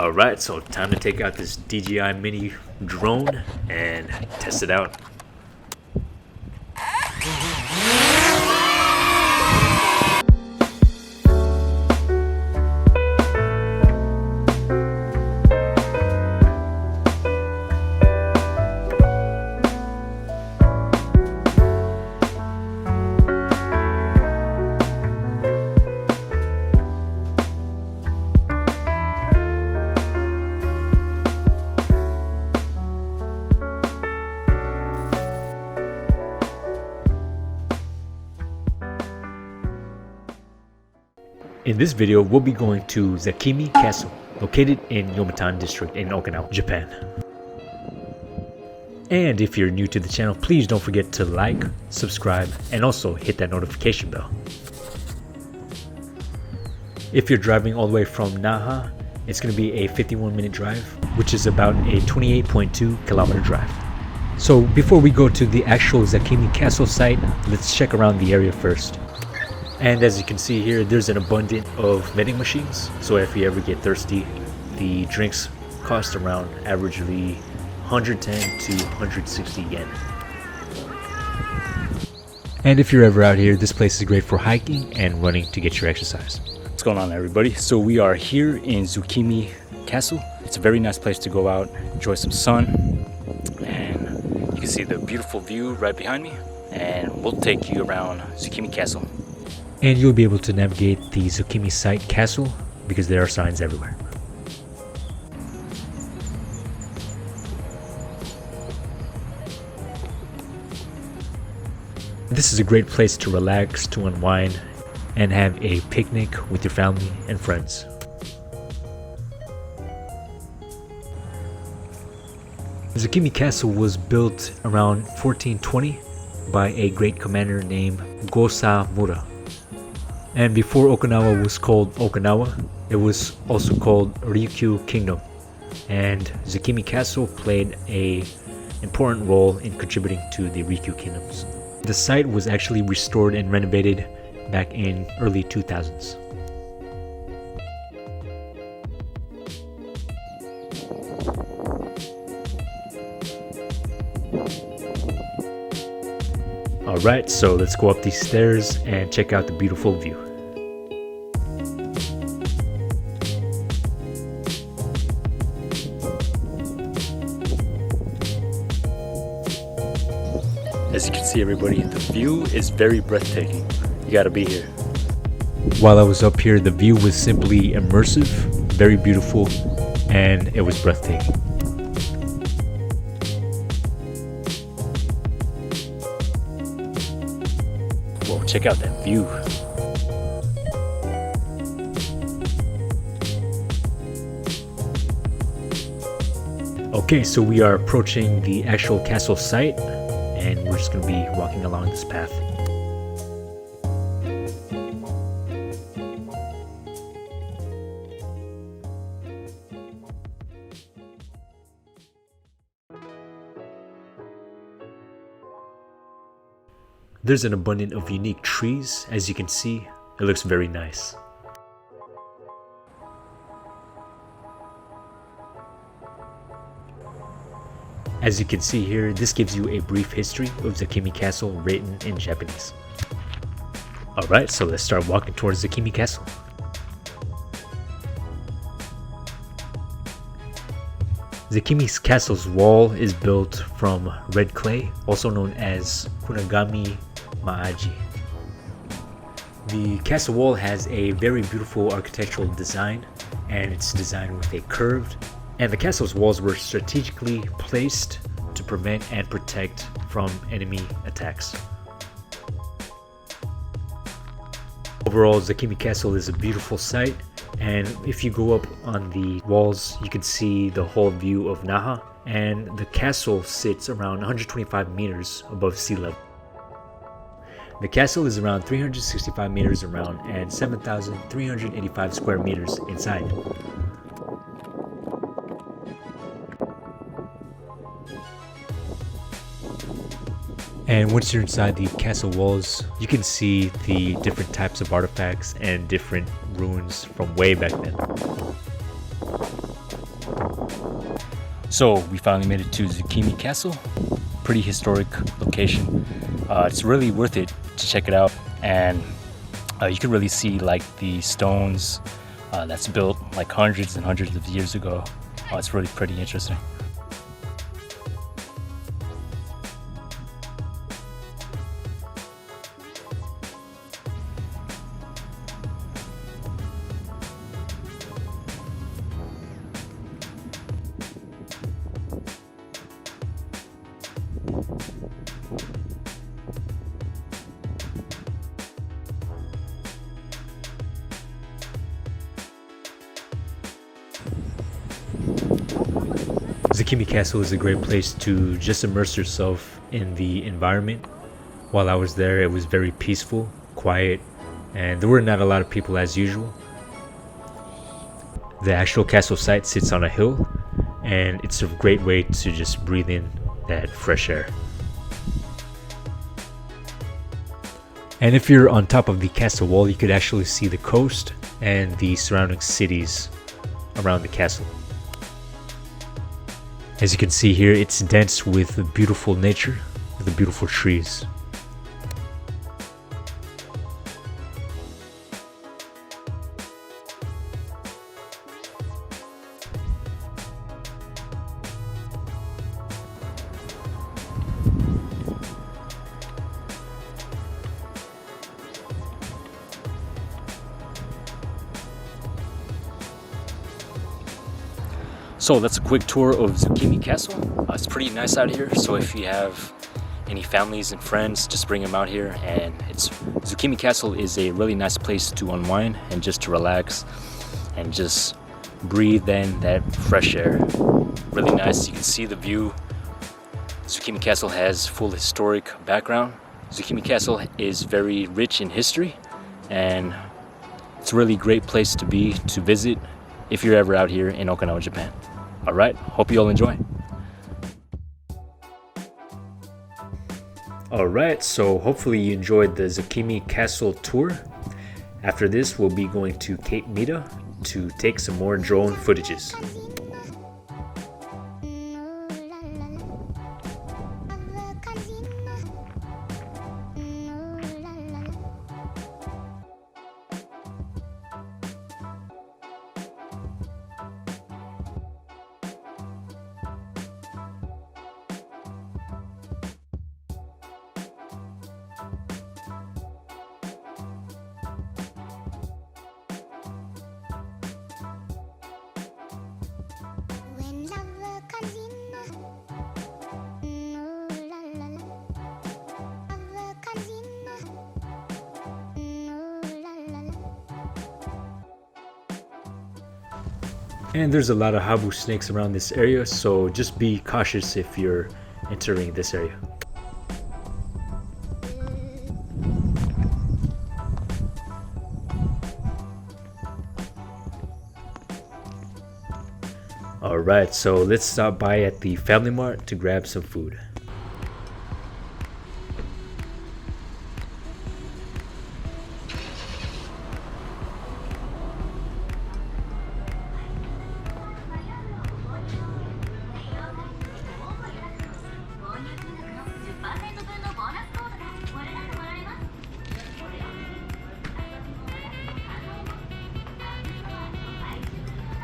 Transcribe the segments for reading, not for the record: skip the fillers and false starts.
Alright, so time to take out this DJI mini drone and test it out. In this video, we'll be going to Zakimi Castle, located in Yomitan District in Okinawa, Japan. And if you're new to the channel, please don't forget to like, subscribe, and also hit that notification bell. If you're driving all the way from Naha, it's going to be a 51-minute drive, which is about a 28.2 kilometer drive. So before we go to the actual Zakimi Castle site, let's check around the area first. And as you can see here, there's an abundance of vending machines. So if you ever get thirsty, the drinks cost around averagely 110 to 160 yen. And if you're ever out here, this place is great for hiking and running to get your exercise. What's going on, everybody? So we are here in Zakimi Castle. It's a very nice place to go out, enjoy some sun, and you can see the beautiful view right behind me. And we'll take you around Zakimi Castle. And you'll be able to navigate the Zakimi site castle because there are signs everywhere. This is a great place to relax, to unwind, and have a picnic with your family and friends. Zakimi Castle was built around 1420 by a great commander named Gosamura. And before Okinawa was called Okinawa, it was also called Ryukyu Kingdom. And Zakimi Castle played an important role in contributing to the Ryukyu Kingdoms. The site was actually restored and renovated back in early 2000s. Alright, so let's go up these stairs and check out the beautiful view. As you can see, everybody, the view is very breathtaking. You gotta be here. While I was up here, the view was simply immersive, very beautiful, and it was breathtaking. Whoa, check out that view. Okay, so we are approaching the actual castle site, and we're just going to be walking along this path. There's an abundance of unique trees. As you can see, it looks very nice. As you can see here, this gives you a brief history of Zakimi Castle written in Japanese. Alright, so let's start walking towards Zakimi Castle. Zakimi Castle's wall is built from red clay, also known as Kunagami Maaji. The castle wall has a very beautiful architectural design, and it's designed with a curved, and the castle's walls were strategically placed to prevent and protect from enemy attacks. Overall, Zakimi Castle is a beautiful site, and if you go up on the walls, you can see the whole view of Naha, and the castle sits around 125 meters above sea level. The castle is around 365 meters around and 7,385 square meters inside. And once you're inside the castle walls, you can see the different types of artifacts and different ruins from way back then. So we finally made it to Zakimi Castle. Pretty historic location. It's really worth it to check it out, and you can really see like the stones that's built like hundreds and hundreds of years ago. It's really pretty interesting. Zakimi Castle is a great place to just immerse yourself in the environment. While I was there, it was very peaceful, quiet, and there were not a lot of people as usual. The actual castle site sits on a hill, and it's a great way to just breathe in that fresh air. And if you're on top of the castle wall, you could actually see the coast and the surrounding cities around the castle. As you can see here, it's dense with beautiful nature, with the beautiful trees. So that's a quick tour of Zakimi Castle. It's pretty nice out here, so if you have any families and friends, just bring them out here. And Zakimi Castle is a really nice place to unwind and just to relax and just breathe in that fresh air. Really nice. You can see the view. Zakimi Castle has full historic background. Zakimi Castle is very rich in history, and it's a really great place to visit if you're ever out here in Okinawa, Japan. All right, hope you all enjoy. All right, so hopefully you enjoyed the Zakimi Castle tour. After this, we'll be going to Cape Meadow to take some more drone footages. And there's a lot of habu snakes around this area, so just be cautious if you're entering this area. Alright, so let's stop by at the Family Mart to grab some food.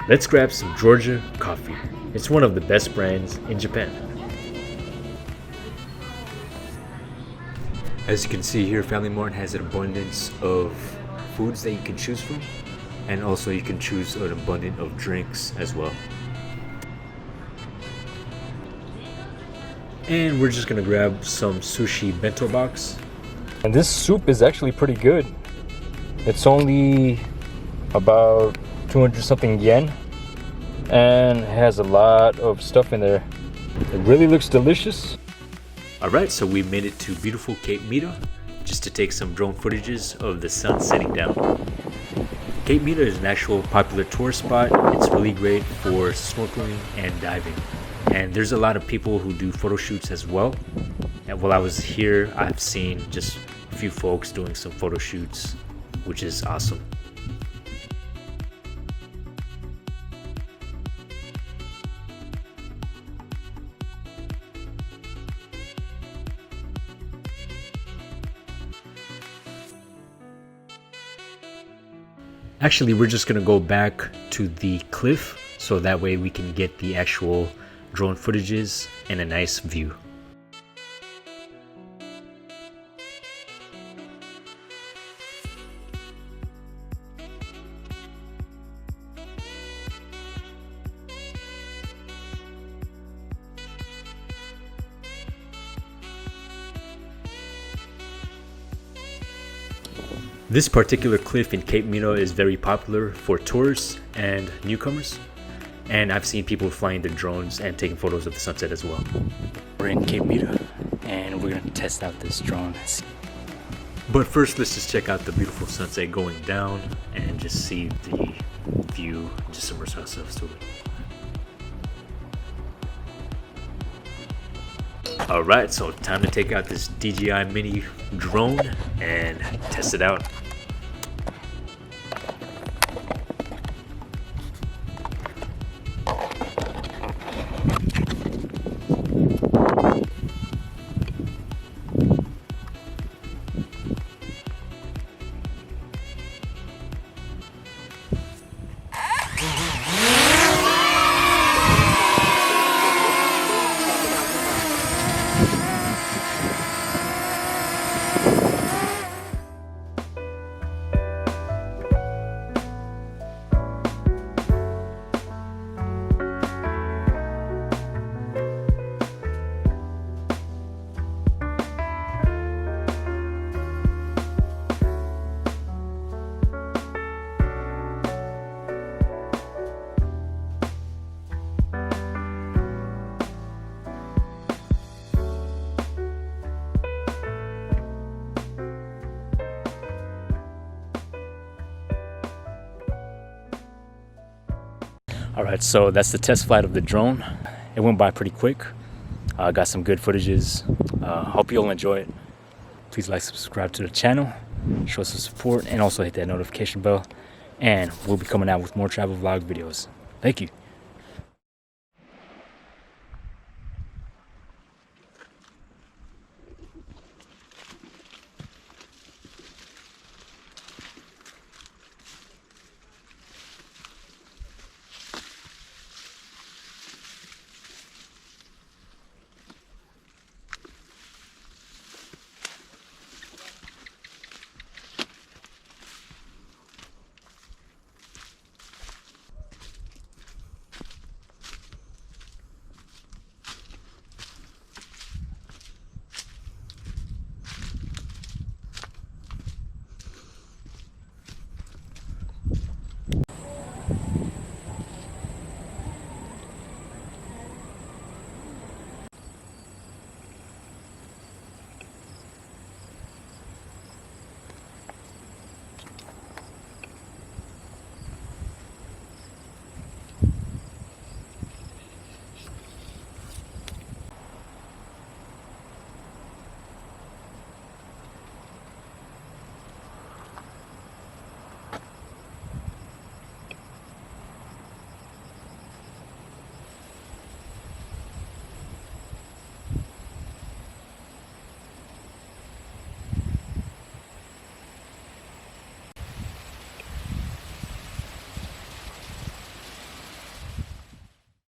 Let's grab some Georgia coffee. It's one of the best brands in Japan. As you can see here, Family Mart has an abundance of foods that you can choose from, and also you can choose an abundance of drinks as well. And we're just gonna grab some sushi bento box. And this soup is actually pretty good. It's only about 200 something yen and has a lot of stuff in there. It really looks delicious. Alright, so we made it to beautiful Cape Meadow just to take some drone footages of the sun setting down. Cape Meadow is an actual popular tourist spot. It's really great for snorkeling and diving. And there's a lot of people who do photo shoots as well. And while I was here, I've seen just a few folks doing some photo shoots, which is awesome. Actually, we're just gonna go back to the cliff so that way we can get the actual drone footages and a nice view. This particular cliff in Cape Meadow is very popular for tourists and newcomers, and I've seen people flying their drones and taking photos of the sunset as well. We're in Cape Meadow and we're gonna test out this drone. But first, let's just check out the beautiful sunset going down and just see the view, just immerse ourselves to it. Alright, so time to take out this DJI mini drone and test it out. Alright, so that's the test flight of the drone. It went by pretty quick. Got some good footages. Hope you'll enjoy it. Please like, subscribe to the channel, show some support, and also hit that notification bell. And we'll be coming out with more travel vlog videos. Thank you.